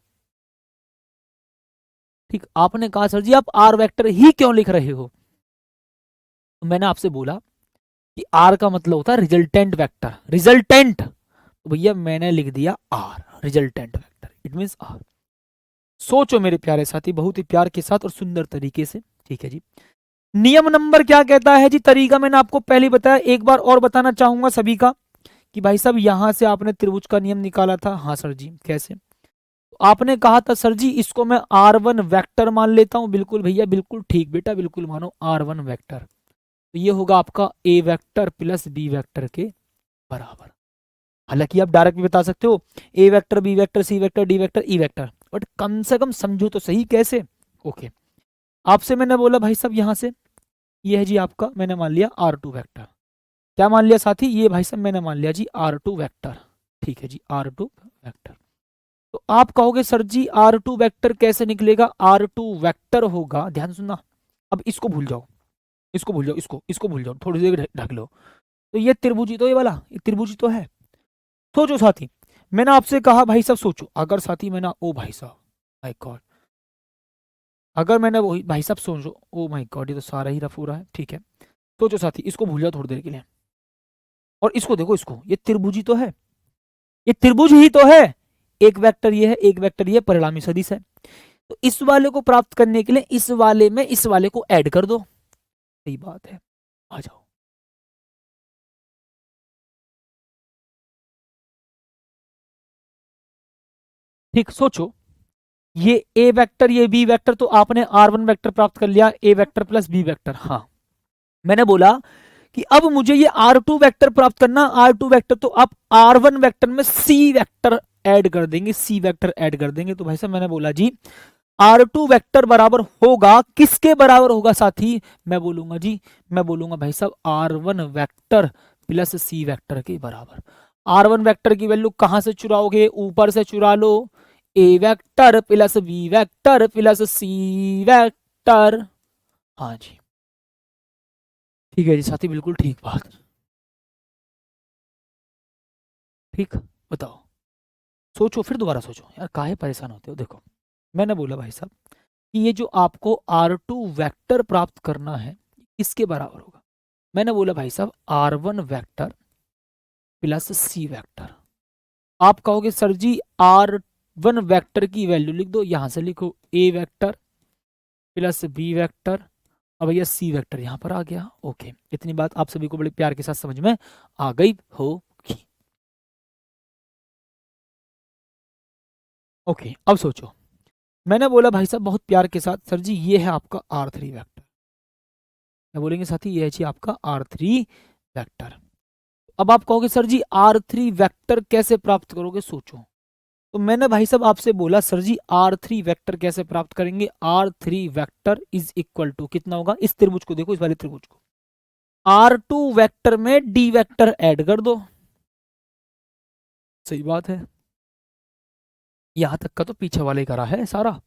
ठीक, आपने कहा सर जी आप आर वेक्टर ही क्यों लिख रहे हो, तो मैंने आपसे बोला कि आर का मतलब होता है रिजल्टेंट वेक्टर, रिजल्टेंट, तो भैया मैंने लिख दिया R, resultant vector, it means R. सोचो मेरे प्यारे साथी बहुत ही प्यार के साथ और सुंदर तरीके से, ठीक है जी। नियम नंबर क्या कहता है जी, तरीका मैंने आपको पहले बताया, एक बार और बताना चाहूंगा सभी का कि भाई साहब यहां से आपने त्रिभुज का नियम निकाला था, हाँ सर जी कैसे, तो आपने कहा था सर जी इसको मैं R1 वेक्टर मान लेता हूं, बिल्कुल भैया बिल्कुल ठीक बेटा, बिल्कुल मानो R1 वेक्टर, तो ये होगा आपका A vector plus B vector के बराबर। हालांकि आप डायरेक्ट भी बता सकते हो A vector B vector C vector D vector E vector, but कम से कम समझो तो सही कैसे, ओके। आपसे मैंने बोला भाई साहब यहां से ये है जी आपका, मैंने मान लिया R2 वेक्टर, क्या मान लिया साथी, ये भाई साहब मैंने मान लिया जी R2 वेक्टर, ठीक है जी R2 वेक्टर। तो आप कहोगे सर जी R2 वेक्टर कैसे निकलेगा, R2 वेक्टर होगा, ध्यान सुनना, अब इसको भूल जाओ, इसको भूल जाओ, इसको भूल जाओ, थोड़ी देर ढक लो, तो ये त्रिभुजी तो, ये वाला ये त्रिभुजी तो है। सोचो साथी, मैंने आपसे कहा भाई साहब सोचो, अगर साथी मैंने, ओ भाई साहब माय गॉड, अगर मैंने वही भाई साहब सोचो, ओ माय गॉड ये तो सारा ही रफ हो रहा है, ठीक है। सोचो साथी इसको भूल जाओ थोड़ी देर के लिए, और इसको देखो, इसको, ये त्रिभुजी तो है, ये त्रिभुज ही तो है, एक वेक्टर ये है, एक वेक्टर ये परिणामी सदिश है, तो इस वाले को प्राप्त करने के लिए इस वाले में इस वाले को ऐड कर दो, सही बात है, आ जाओ। ठीक, सोचो ये ए वेक्टर ये बी वेक्टर, तो आपने R1 वेक्टर प्राप्त कर लिया, ए वेक्टर प्लस बी वेक्टर, हाँ। मैंने बोला कि अब मुझे ये R2 वेक्टर प्राप्त करना, R2 वेक्टर तो आप R1 वेक्टर में सी वेक्टर ऐड कर देंगे, सी वेक्टर ऐड कर देंगे, तो भाई साहब मैंने बोला जी R2 वेक्टर बराबर होगा, किसके बराबर होगा साथी? मैं बोलूंगा जी, मैं बोलूंगा भाई साहब R1 vector plus C vector के बराबर। R1 वेक्टर की वैल्यू कहां से चुराओगे? ऊपर से चुरा लो, A vector plus B vector plus C vector. हाँ जी, ठीक है जी साथी, बिल्कुल ठीक बात। ठीक, बताओ, सोचो, फिर दोबारा सोचो यार, काहे परेशान होते हो? देखो, मैंने बोला भाई साहब कि ये जो आपको R2 वेक्टर प्राप्त करना है, इसके बराबर होगा। मैंने बोला भाई साहब R1 vector plus C vector. आप कहोगे सर जी R1 वेक्टर की वैल्यू लिख दो, यहां से लिखो A vector plus B vector, और भैया C वेक्टर यहां पर आ गया। ओके, इतनी बात आप सभी को बड़े प्यार के साथ समझ में आ गई होगी। ओके, अब सोचो, मैंने बोला भाई साहब बहुत प्यार के साथ, सर जी ये है आपका R3 वेक्टर। क्या बोलेंगे साथी? ये है जी आपका R3 वेक्टर। अब आप कहोगे सर जी R3 वेक्टर कैसे प्राप्त करोगे? सोचो, तो मैंने भाई साहब आपसे बोला सर जी R3 वेक्टर कैसे प्राप्त करेंगे? R3 vector is equal to कितना होगा? इस त्रिभुज को देखो, इस वाले त्रिभुज को, R2 वेक्टर में D वेक्टर ऐड कर दो। सही बात है, यहां तक का तो पीछे वाले करा है सारा।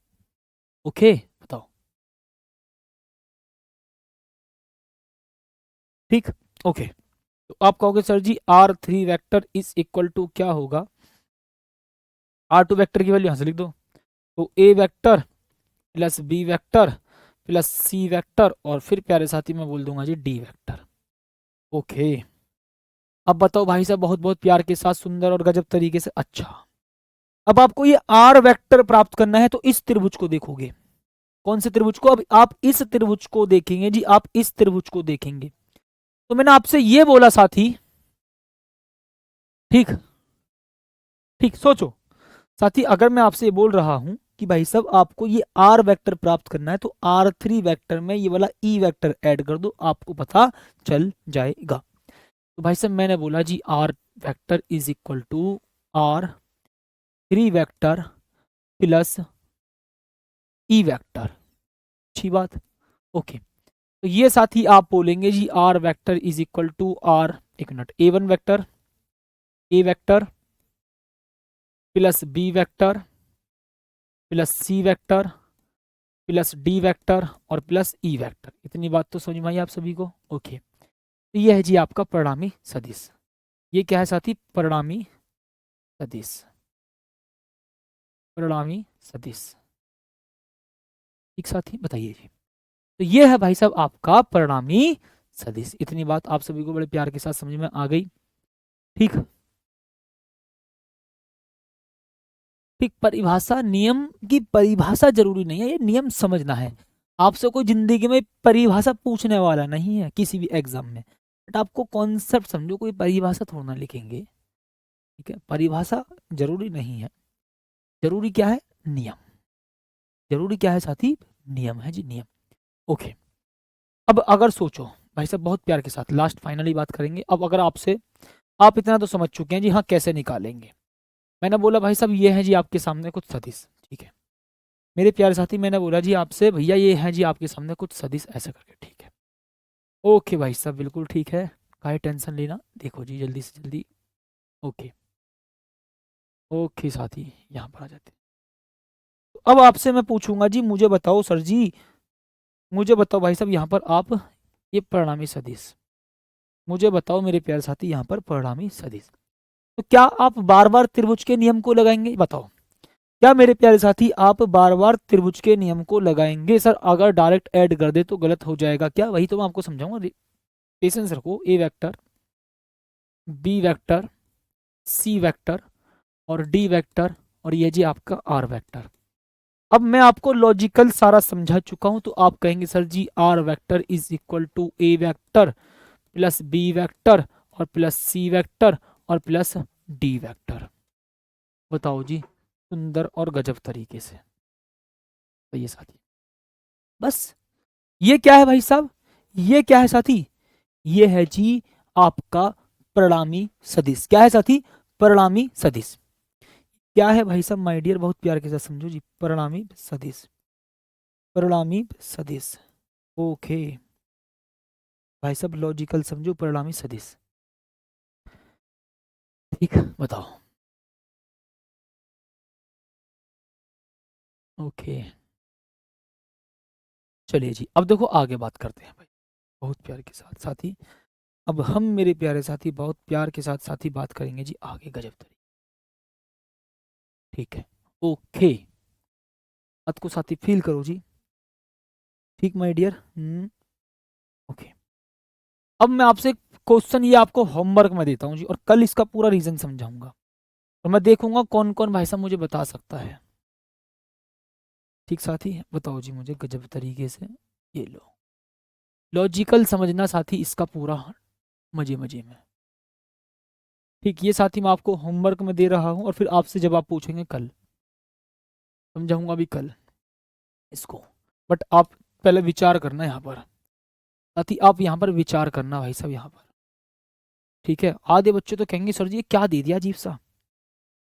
ओके, बताओ, ठीक। ओके, तो आप कहोगे sir ji R3 vector is equal to क्या होगा? R2 वेक्टर की वैल्यू यहां से लिख दो, तो A vector plus B vector plus C vector, और फिर प्यारे साथी मैं बोल दूंगा जी D वेक्टर। ओके, अब बताओ भाई साहब बहुत बहुत प्यार के साथ, सुंदर और गजब तरीके से। अच्छा, अब आपको ये R वेक्टर प्राप्त करना है, तो इस त्रिभुज को देखोगे। कौन से त्रिभुज को? अब आप इस त्रिभुज को देखेंगे जी, आप इस त्रिभुज को देखेंगे। तो मैंने आपसे ये बोला साथी, ठीक, ठीक, सोचो साथी, अगर मैं आपसे ये बोल रहा हूं कि भाई साहब आपको ये R वेक्टर प्राप्त करना है, तो R3 वेक्टर में ये वाला E वेक्टर ऐड कर दो, आपको पता चल जाएगा। तो भाई साहब मैंने बोला जी R vector is equal to R3 vector plus E vector. अच्छी बात। ओके, तो ये साथी आप बोलेंगे जी R vector is equal to R, एक minute, A1 vector, A vector plus B vector plus C vector plus D vector और प्लस E वेक्टर। इतनी बात तो समझ में आई आप सभी को? ओके, तो ये है जी आपका परिणामी सदिश। ये क्या है साथी? परिणामी सदिश, परिणामी सदिश। ठीक साथी, बताइए जी। तो ये है भाई साहब आपका परिणामी सदिश। इतनी बात आप सभी को बड़े प्यार के साथ समझ में आ गई। ठीक, ठीक, परिभाषा, नियम की परिभाषा जरूरी नहीं है, ये नियम समझना है। आपसे कोई जिंदगी में परिभाषा पूछने वाला नहीं है किसी भी एग्जाम में, बट आपको कॉन्सेप्ट समझो, कोई परिभाषा थोड़ा ना लिखेंगे। ठीक है, परिभाषा जरूरी नहीं है, जरूरी क्या है? नियम। जरूरी क्या है साथी? नियम है जी, नियम। ओके, अब अगर सोचो भाई साहब बहुत प्यार के साथ, लास्ट फाइनली बात करेंगे। अब अगर आपसे, आप इतना तो समझ चुके हैं जी, हाँ कैसे निकालेंगे। मैंने बोला भाई साहब ये है जी आपके सामने कुछ सदिश, ठीक है मेरे प्यारे साथी, मैंने बोला जी आपसे भैया ये है जी आपके सामने कुछ सदिश, ऐसा करके, ठीक है। ओके भाई साहब, बिल्कुल ठीक है, काहे टेंशन लेना, देखो जी जल्दी से जल्दी। ओके, ओके साथी, यहाँ पर आ जाते हैं। तो अब आपसे मैं पूछूंगा जी, मुझे बताओ सर जी, मुझे बताओ भाई साहब यहाँ पर आप, ये परिणामी सदिश, मुझे बताओ मेरे प्यारे साथी यहाँ पर परिणामी सदिश, तो क्या आप बार बार त्रिभुज के नियम को लगाएंगे? बताओ, क्या मेरे प्यारे साथी आप बार बार त्रिभुज के नियम को लगाएंगे? सर अगर डायरेक्ट ऐड कर दे तो गलत हो जाएगा क्या? वही तो मैं आपको समझाऊंगा, पेशेंस रखो। ए vector, B vector, C vector और डी वेक्टर, और ये जी आपका आर वेक्टर। अब मैं आपको लॉजिकल सारा समझा चुका हूं, तो आप कहेंगे sir ji R vector is equal to A vector plus B vector और प्लस सी वेक्टर और प्लस डी वेक्टर। बताओ जी, सुंदर और गजब तरीके से। तो ये साथी, बस ये क्या है भाई साहब? ये क्या है साथी? ये है जी आपका परिणामी सदिश। क्या है साथी? परिणामी सदिश। क्या है भाई साहब? माय डियर, बहुत प्यार के साथ समझो जी, परिणामी सदिश। परिणामी सदिश। ओके भाई साहब, लॉजिकल समझो, परिणामी सदिश। ठीक, बताओ। ओके चलिए जी, अब देखो आगे बात करते हैं भाई, बहुत प्यार के साथ साथी। अब हम मेरे प्यारे साथी बहुत प्यार के साथ साथी बात करेंगे जी आगे गजब तरीके। ठीक है, ओके, बात को साथी फील करो जी। ठीक माय डियर। ओके, अब मैं आपसे क्वेश्चन ये आपको होमवर्क में देता हूँ जी, और कल इसका पूरा रीजन समझाऊंगा, और मैं देखूंगा कौन कौन भाई साहब मुझे बता सकता है। ठीक साथी, बताओ जी मुझे गजब तरीके से। ये लो, लॉजिकल समझना साथी इसका पूरा, मजे मजे में। ठीक, ये साथी मैं आपको होमवर्क में दे रहा हूँ, और फिर आपसे जवाब पूछेंगे कल, समझाऊंगा भी कल इसको। बट आप पहले विचार करना यहाँ पर साथी, आप यहाँ पर विचार करना भाई साहब यहाँ पर। ठीक है, आधे बच्चे तो कहेंगे सर जी ये क्या दे दिया अजीब सा।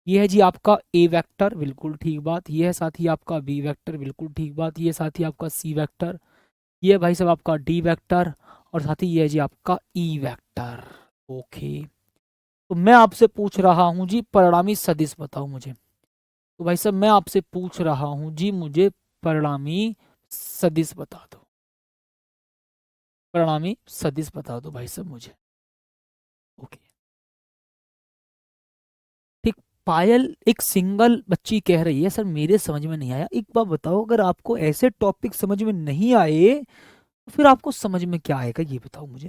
ये है जी आपका ए वेक्टर, बिल्कुल ठीक बात। ये है साथी आपका बी वेक्टर, बिल्कुल ठीक बात। ये साथी आपका सी वेक्टर। ये है भाई साहब आपका डी वेक्टर। और साथी ये है जी आपका ई वेक्टर। ओके, तो मैं आपसे पूछ रहा हूँ जी परिणामी सदिश बताओ मुझे। तो भाई साहब मैं आपसे पूछ रहा हूँ जी, मुझे परिणामी सदिश बता दो। परिणामी सदिश बता दो भाई साहब मुझे। ओके, ठीक। पायल एक सिंगल बच्ची कह रही है सर मेरे समझ में नहीं आया। एक बार बताओ, अगर आपको ऐसे टॉपिक समझ में नहीं आए तो फिर आपको समझ में क्या आएगा, ये बताओ मुझे।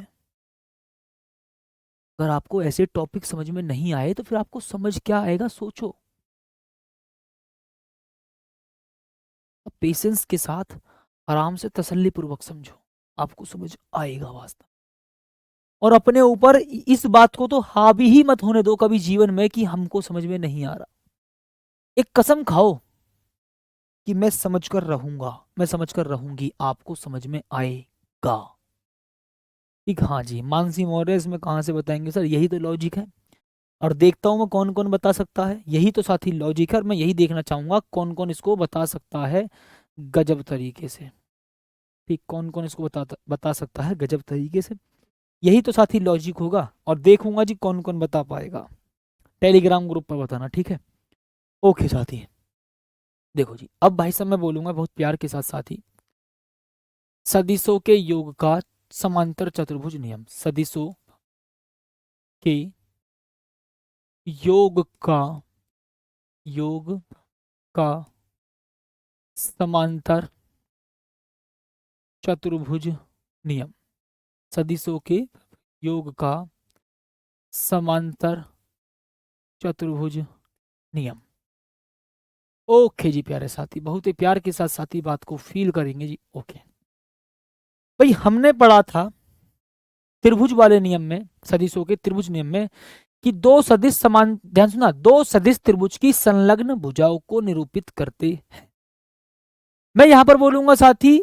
अगर आपको ऐसे टॉपिक समझ में नहीं आए तो फिर आपको समझ क्या आएगा, सोचो। अब पेशेंस के साथ आराम से तसल्ली पूर्वक समझो, आपको समझ आएगा वास्तव। और अपने ऊपर इस बात को तो हावी ही मत होने दो कभी जीवन में कि हमको समझ में नहीं आ रहा। एक कसम खाओ कि मैं समझकर रहूंगा, मैं समझकर रहूंगी, आपको समझ में आएगा। ठीक, हाँ जी मानसी मौर्य, इसमें कहाँ से बताएंगे सर, यही तो लॉजिक है। और देखता हूँ मैं कौन कौन बता सकता है, यही तो साथी लॉजिक है, और मैं यही देखना चाहूंगा कौन कौन इसको बता सकता है गजब तरीके से। ठीक, कौन कौन इसको बता सकता है गजब तरीके से, यही तो साथी लॉजिक होगा। और देखूंगा जी कौन कौन बता पाएगा, टेलीग्राम ग्रुप पर बताना, ठीक है। ओके साथी, देखो जी अब भाई साहब मैं बोलूंगा बहुत प्यार के साथ साथी, सदिशों के योग का समांतर चतुर्भुज नियम। सदिशों के योग का, योग का समांतर चतुर्भुज नियम। सदिशों के योग का समांतर चतुर्भुज नियम। ओके जी प्यारे साथी, बहुत ही प्यार के साथ साथी बात को फील करेंगे जी। ओके भाई, हमने पढ़ा था त्रिभुज वाले नियम में, सदिशों के त्रिभुज नियम में, कि दो सदिश समान, ध्यान सुना, दो सदिश त्रिभुज की संलग्न भुजाओं को निरूपित करते हैं। मैं यहां पर बोलूंगा साथी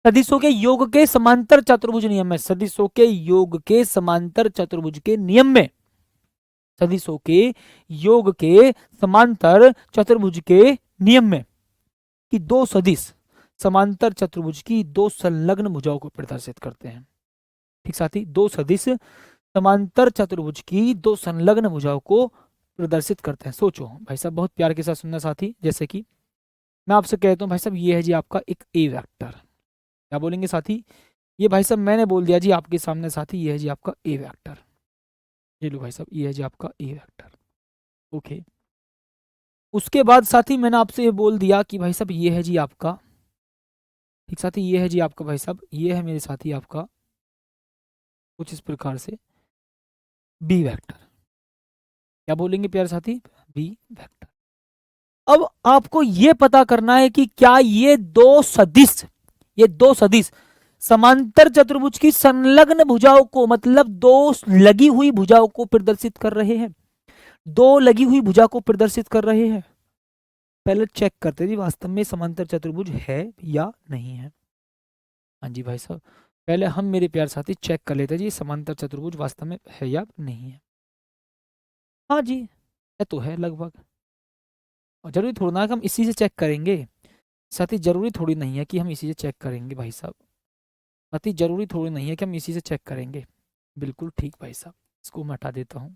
सदिशों के योग के समांतर चतुर्भुज नियम में, सदिशों के योग के समांतर चतुर्भुज के नियम में, सदिशों के योग के समांतर चतुर्भुज के नियम में, कि दो सदिश समांतर चतुर्भुज की दो संलग्न भुजाओं को प्रदर्शित करते हैं। ठीक साथी, दो सदिश समांतर चतुर्भुज की दो संलग्न भुजाओं को प्रदर्शित करते हैं। सोचो भाई साहब, बहुत प्यार के साथ सुनना साथी। जैसे कि मैं आपसे कहता हूँ भाई साहब ये है जी आपका एक ए वेक्टर, क्या बोलेंगे साथी, ये भाई साहब मैंने बोल दिया जी आपके सामने साथी, ये है जी आपका ए वेक्टर। ये लो भाई साहब, ये है जी आपका ए वेक्टर। ओके, उसके बाद साथी मैंने आपसे ये बोल दिया कि भाई साहब ये है जी आपका, ठीक साथी, ये है जी आपका भाई साहब, ये है मेरे साथी आपका कुछ इस प्रकार से बी वेक्टर। क्या बोलेंगे प्यारे साथी, बी वेक्टर। अब आपको ये पता करना है कि क्या ये दो सदिश, ये दो सदिश समांतर चतुर्भुज की संलग्न भुजाओं को, मतलब दो लगी हुई भुजाओं को प्रदर्शित कर रहे हैं, दो लगी हुई भुजा को प्रदर्शित कर रहे हैं। पहले चेक करते जी वास्तव में समांतर चतुर्भुज है या नहीं है। हाँ जी भाई साहब, पहले हम मेरे प्यार साथी चेक कर लेते जी समांतर चतुर्भुज वास्तव में है या नहीं है। हाँ जी, है तो है लगभग, और जरूरी थोड़ा ना कि हम इसी से चेक करेंगे। साथी जरूरी थोड़ी नहीं है कि हम इसी से चेक करेंगे भाई साहब, साथी जरूरी थोड़ी नहीं है कि हम इसी से चेक करेंगे। बिल्कुल ठीक भाई साहब, इसको मैं हटा देता हूँ।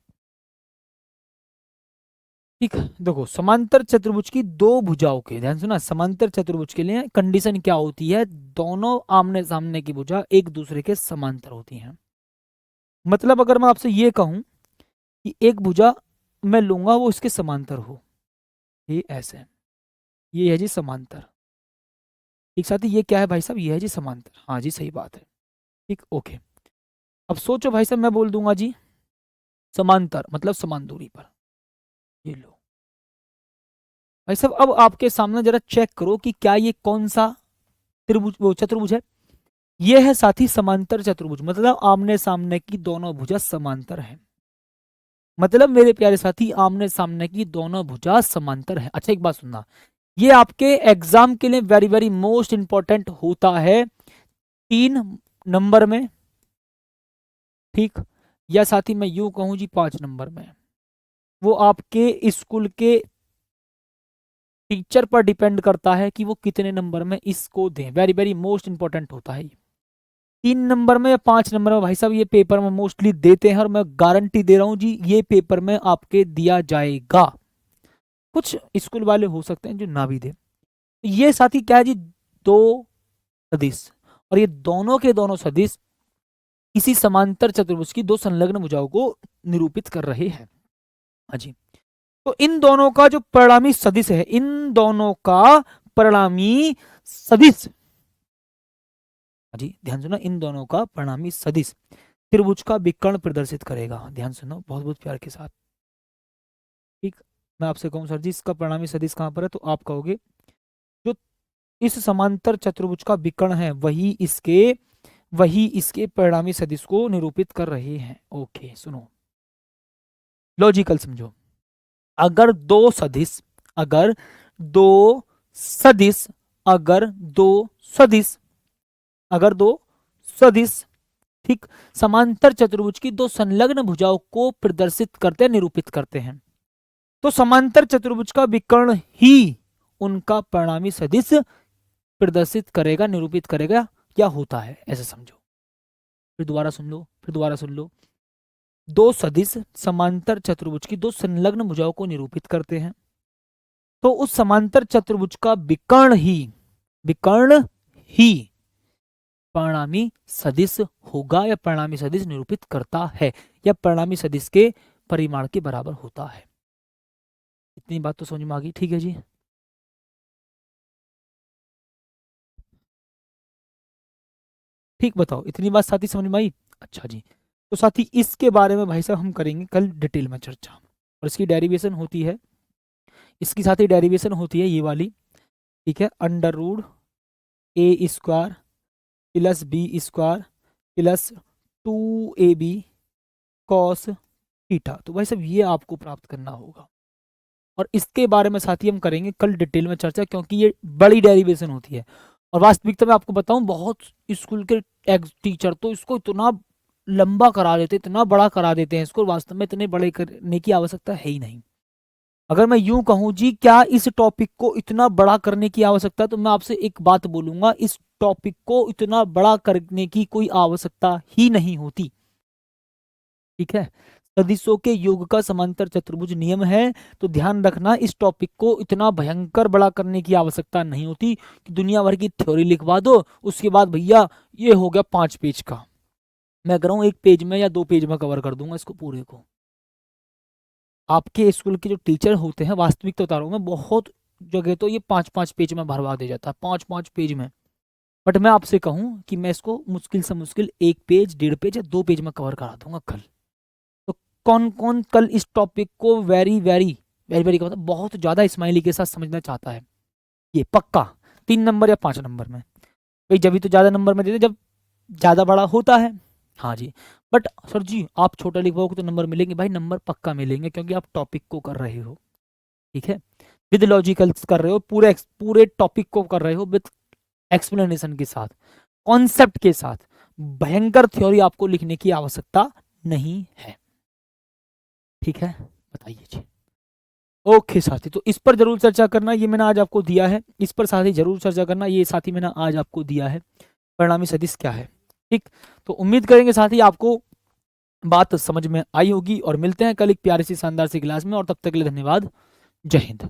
ठीक है, देखो समांतर चतुर्भुज की दो भुजाओं के, ध्यान सुना, समांतर चतुर्भुज के लिए कंडीशन क्या होती है, दोनों आमने सामने की भुजा एक दूसरे के समांतर होती हैं। मतलब अगर मैं आपसे ये कहूं कि एक भुजा मैं लूंगा वो इसके समांतर हो, ये ऐसे, ये है जी समांतर। एक साथ ही ये क्या है भाई साहब, ये है जी समांतर, हाँ जी सही बात है। ठीक, ओके। अब सोचो भाई साहब, मैं बोल दूंगा जी समांतर मतलब समान दूरी पर, ये लो भाई साहब। अब आपके सामने जरा चेक करो कि क्या ये कौन सा त्रिभुज, वो चतुर्भुज है। ये है साथी समांतर चतुर्भुज, मतलब आमने सामने की दोनों भुजा समांतर है। मतलब मेरे प्यारे साथी, आमने सामने की दोनों भुजा समांतर है। अच्छा एक बात सुनना, ये आपके एग्जाम के लिए वेरी वेरी मोस्ट इंपॉर्टेंट होता है 3 नंबर में, ठीक, या साथी मैं यूं कहूं जी 5 नंबर में। वो आपके स्कूल के टीचर पर डिपेंड करता है कि वो कितने नंबर में इसको दें, वेरी वेरी मोस्ट इंपॉर्टेंट होता है ये। 3 नंबर में या 5 नंबर में भाई साहब ये पेपर में मोस्टली देते हैं, और मैं गारंटी दे रहा हूं जी ये पेपर में आपके दिया जाएगा। कुछ स्कूल वाले हो सकते हैं जो ना भी दे। ये साथी क्या है जी, दो सदिश, और ये दोनों के दोनों सदिश इसी समांतर चतुर्भुज की दो संलग्न भुजाओं को निरूपित कर रहे हैं। हाँ जी, तो इन दोनों का जो परिणामी सदिश है, इन दोनों का परिणामी सदिश, हाँ जी ध्यान सुनो, इन दोनों का परिणामी सदिश त्रिभुज का विकर्ण प्रदर्शित करेगा। ध्यान सुनो बहुत बहुत प्यार के साथ। ठीक, मैं आपसे कहूं सर जी इसका परिणामी सदिश कहां पर है, तो आप कहोगे जो इस समांतर चतुर्भुज का विकर्ण है वही इसके परिणामी सदिश को निरूपित कर रहे हैं। ओके सुनो, लॉजिकल समझो। अगर दो सदिश अगर दो सदिश अगर दो सदिश अगर दो सदिश ठीक समांतर चतुर्भुज की दो संलग्न भुजाओं को प्रदर्शित करते निरूपित करते हैं, तो समांतर चतुर्भुज का विकर्ण ही उनका परिणामी सदिश प्रदर्शित करेगा, निरूपित करेगा, क्या होता है ऐसा समझो। फिर दोबारा सुन लो, फिर दोबारा सुन लो। दो सदिश समांतर चतुर्भुज की दो संलग्न भुजाओं को निरूपित करते हैं, तो उस समांतर चतुर्भुज का विकर्ण ही परिणामी सदिश होगा, या परिणामी सदिश निरूपित करता है, या परिणामी सदिश के परिमाण के बराबर होता है। इतनी बात तो समझ में आ गई, ठीक है जी। ठीक बताओ, इतनी बात साथी समझ में आई। अच्छा जी, तो साथी इसके बारे में भाई साहब हम करेंगे कल डिटेल में चर्चा, और इसकी डेरिवेशन होती है, इसकी साथी डेरिवेशन होती है ये वाली, ठीक है, under root A square plus B square plus 2ab cos theta. तो भाई साहब ये आपको प्राप्त करना होगा, और इसके बारे में साथी हम करेंगे कल डिटेल में चर्चा, क्योंकि ये बड़ी डेरिवेशन होती है। और वास्तविकता में आपको बताऊं, बहुत स्कूल के टीचर तो इसको इतना लंबा करा देते, इतना बड़ा करा देते हैं इसको, वास्तव में इतने बड़े करने की आवश्यकता है ही नहीं। अगर मैं यूं कहूं जी क्या इस टॉपिक को इतना बड़ा करने की आवश्यकता है, तो मैं आपसे एक बात बोलूंगा, इस टॉपिक को इतना बड़ा करने की कोई आवश्यकता ही नहीं होती। ठीक है, सदिशों के योग का समांतर चतुर्भुज नियम है, तो ध्यान रखना इस टॉपिक को इतना भयंकर बड़ा करने की आवश्यकता नहीं होती कि दुनिया भर की थ्योरी लिखवा दो, उसके बाद भैया ये हो गया 5 पेज का। मैं कर रहा हूँ 1 पेज में या 2 पेज में कवर कर दूंगा इसको पूरे को। आपके स्कूल के जो टीचर होते हैं, वास्तविक तो बता रहा हूँ मैं, बहुत जगह तो ये 5-5 पेज में भरवा दे जाता है, 5-5 पेज में। बट मैं आपसे कहूँ कि मैं इसको मुश्किल से मुश्किल 1 पेज, 1.5 पेज या 2 पेज में कवर करा दूंगा कल। तो कौन कौन कल इस टॉपिक को वेरी वेरी वेरी वेरी का मतलब बहुत ज्यादा स्माइली के साथ समझना चाहता है, ये पक्का 3 नंबर या 5 नंबर में। भाई जब भी तो ज्यादा नंबर में देते जब ज्यादा बड़ा होता है। हाँ जी, बट सर जी आप छोटा लिखवाओगे तो नंबर मिलेंगे, भाई नंबर पक्का मिलेंगे, क्योंकि आप टॉपिक को कर रहे हो, ठीक है, विद लॉजिकल कर रहे हो, पूरे पूरे टॉपिक को कर रहे हो विद एक्सप्लेनेशन के साथ, कॉन्सेप्ट के साथ। भयंकर थ्योरी आपको लिखने की आवश्यकता नहीं है। ठीक है, बताइए जी। ओके साथी, तो इस पर जरूर चर्चा करना, ये मैंने आज आपको दिया है, इस पर साथी जरूर चर्चा करना, ये साथी मैंने आज आपको दिया है, परिणामी सदिश क्या है। ठीक, तो उम्मीद करेंगे साथी आपको बात समझ में आई होगी, और मिलते हैं कल एक प्यारी सी शानदार सी क्लास में, और तब तक के लिए धन्यवाद। जय हिंद।